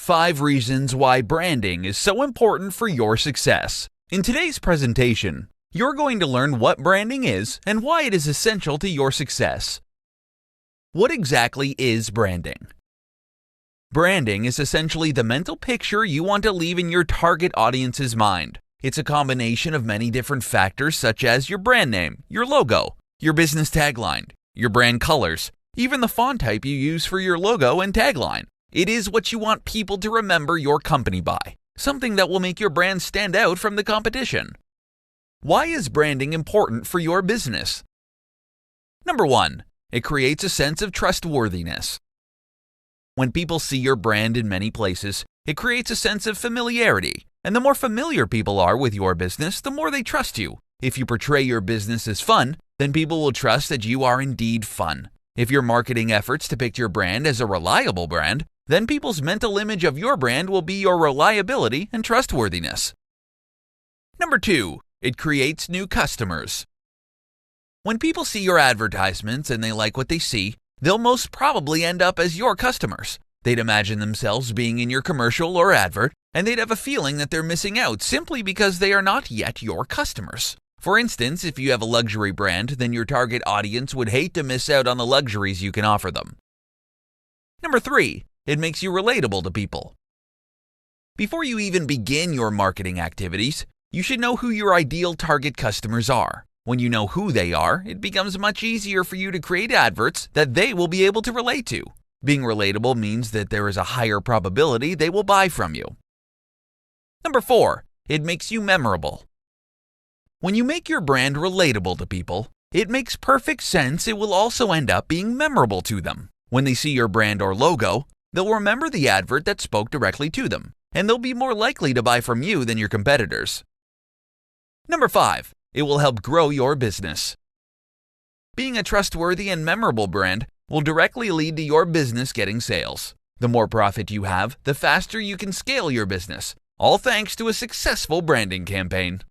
5 reasons why branding is so important for your success. In today's presentation, you're going to learn what branding is and why it is essential to your success. What exactly is branding? Branding is essentially the mental picture you want to leave in your target audience's mind. It's a combination of many different factors such as your brand name, your logo, your business tagline, your brand colors, even the font type you use for your logo and tagline. It is what you want people to remember your company by, something that will make your brand stand out from the competition. Why is branding important for your business? Number 1, it creates a sense of trustworthiness. When people see your brand in many places, it creates a sense of familiarity, and the more familiar people are with your business, the more they trust you. If you portray your business as fun, then people will trust that you are indeed fun. If your marketing efforts depict your brand as a reliable brand, then people's mental image of your brand will be your reliability and trustworthiness. Number 2, it creates new customers. When people see your advertisements and they like what they see, they'll most probably end up as your customers. They'd imagine themselves being in your commercial or advert, and they'd have a feeling that they're missing out simply because they are not yet your customers. For instance, if you have a luxury brand, then your target audience would hate to miss out on the luxuries you can offer them. Number 3, it makes you relatable to people. Before you even begin your marketing activities, you should know who your ideal target customers are. When you know who they are, it becomes much easier for you to create adverts that they will be able to relate to. Being relatable means that there is a higher probability they will buy from you. Number 4, it makes you memorable. When you make your brand relatable to people, it makes perfect sense it will also end up being memorable to them. When they see your brand or logo, they'll remember the advert that spoke directly to them, and they'll be more likely to buy from you than your competitors. Number 5, it will help grow your business. Being a trustworthy and memorable brand will directly lead to your business getting sales. The more profit you have, the faster you can scale your business, all thanks to a successful branding campaign.